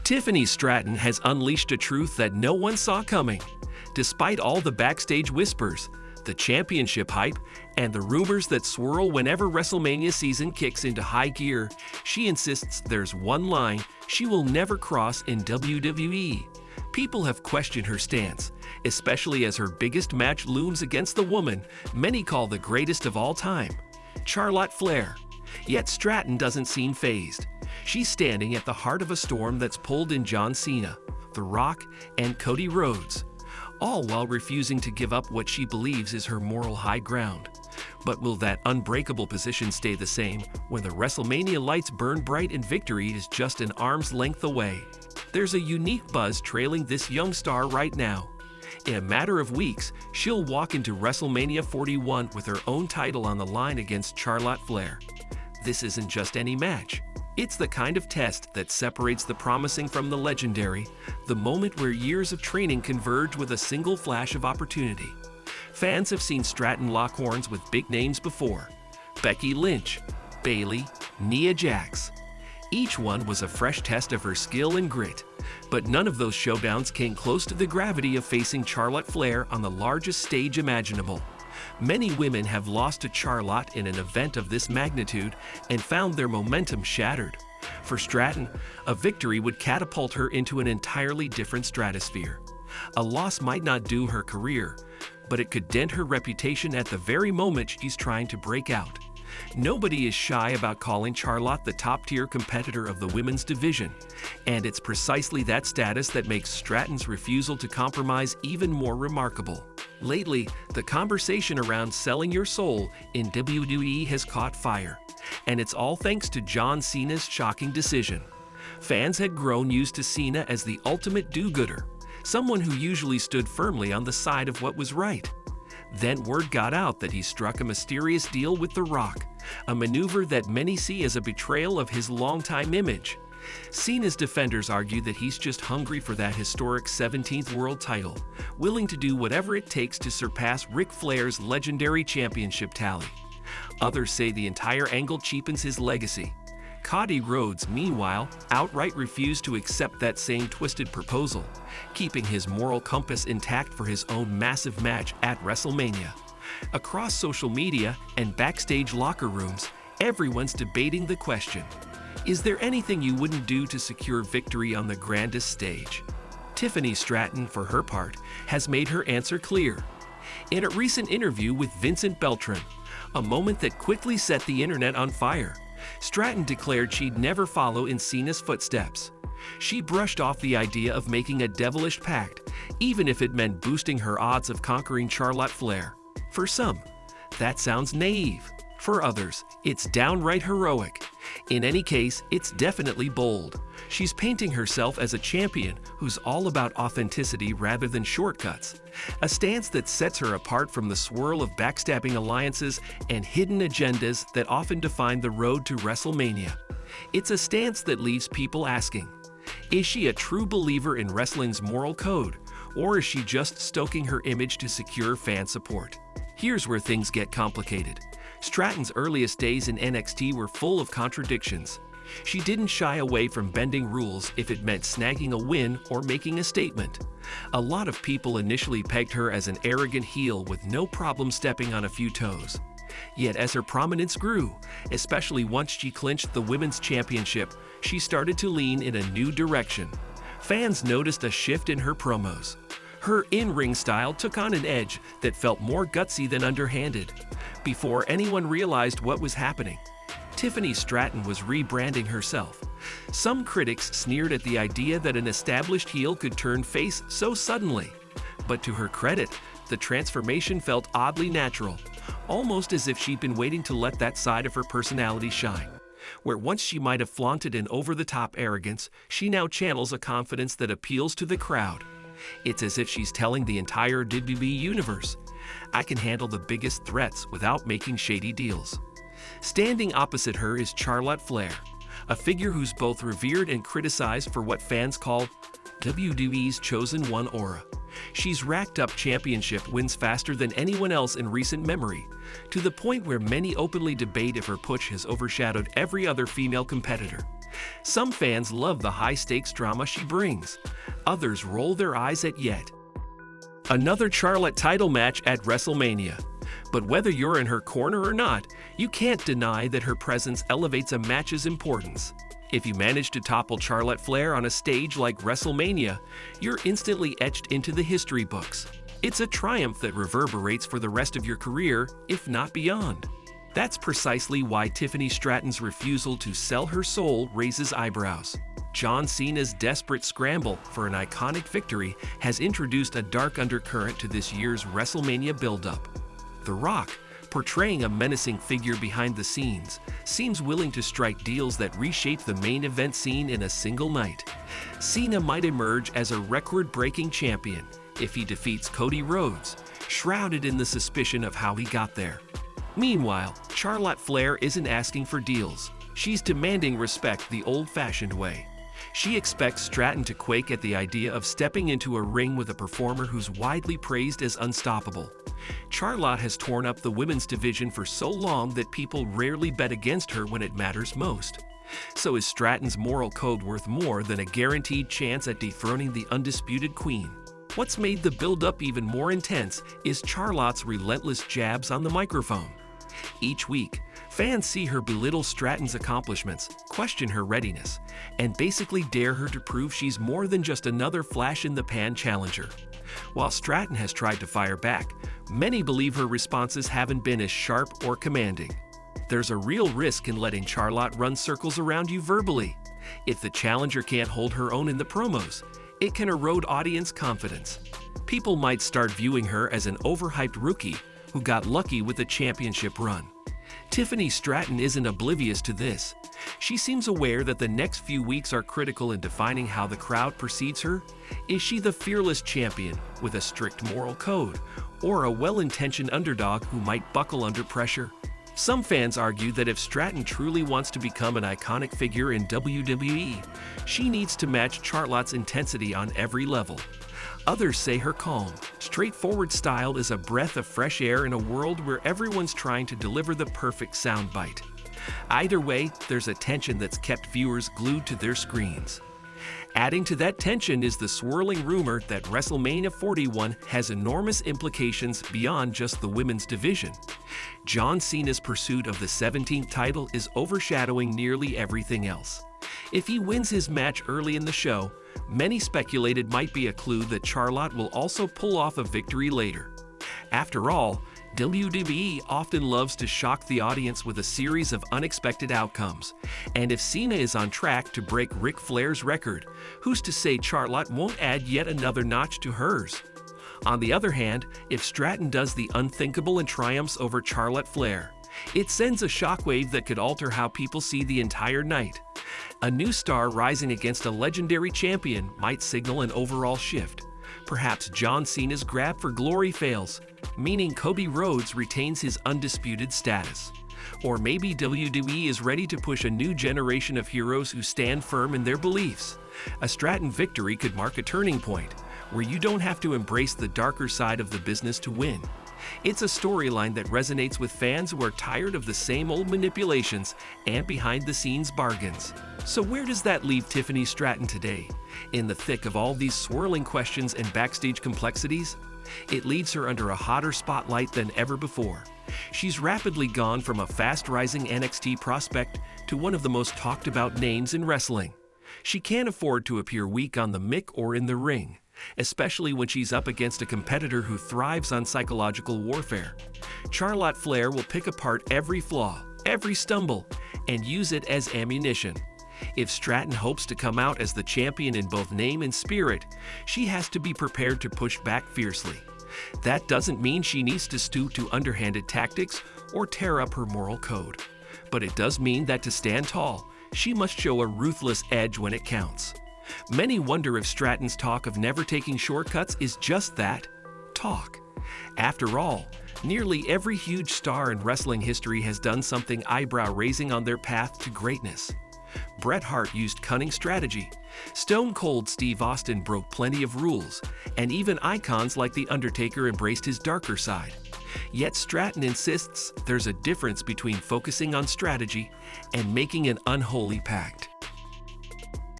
Tiffany Stratton has unleashed a truth that no one saw coming. Despite all the backstage whispers, the championship hype, and the rumors that swirl whenever WrestleMania season kicks into high gear, she insists there's one line she will never cross in WWE. People have questioned her stance, especially as her biggest match looms against the woman many call the greatest of all time, Charlotte Flair. Yet Stratton doesn't seem fazed. She's standing at the heart of a storm that's pulled in John Cena, The Rock, and Cody Rhodes, all while refusing to give up what she believes is her moral high ground. But will that unbreakable position stay the same when the WrestleMania lights burn bright and victory is just an arm's length away? There's a unique buzz trailing this young star right now. In a matter of weeks, she'll walk into WrestleMania 41 with her own title on the line against Charlotte Flair. This isn't just any match. It's the kind of test that separates the promising from the legendary, the moment where years of training converge with a single flash of opportunity. Fans have seen Stratton lock horns with big names before: Becky Lynch, Bayley, Nia Jax. Each one was a fresh test of her skill and grit, but none of those showdowns came close to the gravity of facing Charlotte Flair on the largest stage imaginable. Many women have lost to Charlotte in an event of this magnitude and found their momentum shattered. For Stratton, a victory would catapult her into an entirely different stratosphere. A loss might not do her career, but it could dent her reputation at the very moment she's trying to break out. Nobody is shy about calling Charlotte the top-tier competitor of the women's division, and it's precisely that status that makes Stratton's refusal to compromise even more remarkable. Lately, the conversation around selling your soul in WWE has caught fire, and it's all thanks to John Cena's shocking decision. Fans had grown used to Cena as the ultimate do-gooder, someone who usually stood firmly on the side of what was right. Then word got out that he struck a mysterious deal with The Rock, a maneuver that many see as a betrayal of his longtime image. Cena's defenders argue that he's just hungry for that historic 17th world title, willing to do whatever it takes to surpass Ric Flair's legendary championship tally. Others say the entire angle cheapens his legacy. Cody Rhodes, meanwhile, outright refused to accept that same twisted proposal, keeping his moral compass intact for his own massive match at WrestleMania. Across social media and backstage locker rooms, everyone's debating the question: is there anything you wouldn't do to secure victory on the grandest stage? Tiffany Stratton, for her part, has made her answer clear. In a recent interview with Vincent Beltran, a moment that quickly set the internet on fire, Stratton declared she'd never follow in Cena's footsteps. She brushed off the idea of making a devilish pact, even if it meant boosting her odds of conquering Charlotte Flair. For some, that sounds naive. For others, it's downright heroic. In any case, it's definitely bold. She's painting herself as a champion who's all about authenticity rather than shortcuts, a stance that sets her apart from the swirl of backstabbing alliances and hidden agendas that often define the road to WrestleMania. It's a stance that leaves people asking, is she a true believer in wrestling's moral code, or is she just stoking her image to secure fan support? Here's where things get complicated. Stratton's earliest days in NXT were full of contradictions. She didn't shy away from bending rules if it meant snagging a win or making a statement. A lot of people initially pegged her as an arrogant heel with no problem stepping on a few toes. Yet as her prominence grew, especially once she clinched the Women's Championship, she started to lean in a new direction. Fans noticed a shift in her promos. Her in-ring style took on an edge that felt more gutsy than underhanded. Before anyone realized what was happening, Tiffany Stratton was rebranding herself. Some critics sneered at the idea that an established heel could turn face so suddenly. But to her credit, the transformation felt oddly natural, almost as if she'd been waiting to let that side of her personality shine. Where once she might have flaunted an over-the-top arrogance, she now channels a confidence that appeals to the crowd. It's as if she's telling the entire WWE universe, I can handle the biggest threats without making shady deals. Standing opposite her is Charlotte Flair, a figure who's both revered and criticized for what fans call WWE's chosen one aura. She's racked up championship wins faster than anyone else in recent memory, to the point where many openly debate if her push has overshadowed every other female competitor. Some fans love the high-stakes drama she brings. Others roll their eyes at yet another Charlotte title match at WrestleMania. But whether you're in her corner or not, you can't deny that her presence elevates a match's importance. If you manage to topple Charlotte Flair on a stage like WrestleMania, you're instantly etched into the history books. It's a triumph that reverberates for the rest of your career, if not beyond. That's precisely why Tiffany Stratton's refusal to sell her soul raises eyebrows. John Cena's desperate scramble for an iconic victory has introduced a dark undercurrent to this year's WrestleMania build-up. The Rock, portraying a menacing figure behind the scenes, seems willing to strike deals that reshape the main event scene in a single night. Cena might emerge as a record-breaking champion if he defeats Cody Rhodes, shrouded in the suspicion of how he got there. Meanwhile, Charlotte Flair isn't asking for deals. She's demanding respect the old-fashioned way. She expects Stratton to quake at the idea of stepping into a ring with a performer who's widely praised as unstoppable. Charlotte has torn up the women's division for so long that people rarely bet against her when it matters most. So is Stratton's moral code worth more than a guaranteed chance at dethroning the undisputed queen? What's made the build-up even more intense is Charlotte's relentless jabs on the microphone. Each week, fans see her belittle Stratton's accomplishments, question her readiness, and basically dare her to prove she's more than just another flash-in-the-pan challenger. While Stratton has tried to fire back, many believe her responses haven't been as sharp or commanding. There's a real risk in letting Charlotte run circles around you verbally. If the challenger can't hold her own in the promos, it can erode audience confidence. People might start viewing her as an overhyped rookie who got lucky with a championship run. Tiffany Stratton isn't oblivious to this. She seems aware that the next few weeks are critical in defining how the crowd perceives her. Is she the fearless champion with a strict moral code, or a well-intentioned underdog who might buckle under pressure? Some fans argue that if Stratton truly wants to become an iconic figure in WWE, she needs to match Charlotte's intensity on every level. Others say her calm, straightforward style is a breath of fresh air in a world where everyone's trying to deliver the perfect soundbite. Either way, there's a tension that's kept viewers glued to their screens. Adding to that tension is the swirling rumor that WrestleMania 41 has enormous implications beyond just the women's division. John Cena's pursuit of the 17th title is overshadowing nearly everything else. If he wins his match early in the show, many speculated might be a clue that Charlotte will also pull off a victory later. After all, WWE often loves to shock the audience with a series of unexpected outcomes, and if Cena is on track to break Ric Flair's record, who's to say Charlotte won't add yet another notch to hers? On the other hand, if Stratton does the unthinkable and triumphs over Charlotte Flair, it sends a shockwave that could alter how people see the entire night. A new star rising against a legendary champion might signal an overall shift. Perhaps John Cena's grab for glory fails, meaning Cody Rhodes retains his undisputed status. Or maybe WWE is ready to push a new generation of heroes who stand firm in their beliefs. A Stratton victory could mark a turning point, where you don't have to embrace the darker side of the business to win. It's a storyline that resonates with fans who are tired of the same old manipulations and behind-the-scenes bargains. So where does that leave Tiffany Stratton today? In the thick of all these swirling questions and backstage complexities? It leaves her under a hotter spotlight than ever before. She's rapidly gone from a fast-rising NXT prospect to one of the most talked-about names in wrestling. She can't afford to appear weak on the mic or in the ring, especially when she's up against a competitor who thrives on psychological warfare. Charlotte Flair will pick apart every flaw, every stumble, and use it as ammunition. If Stratton hopes to come out as the champion in both name and spirit, she has to be prepared to push back fiercely. That doesn't mean she needs to stoop to underhanded tactics or tear up her moral code. But it does mean that to stand tall, she must show a ruthless edge when it counts. Many wonder if Stratton's talk of never taking shortcuts is just that, talk. After all, nearly every huge star in wrestling history has done something eyebrow-raising on their path to greatness. Bret Hart used cunning strategy. Stone Cold Steve Austin broke plenty of rules, and even icons like The Undertaker embraced his darker side. Yet Stratton insists there's a difference between focusing on strategy and making an unholy pact.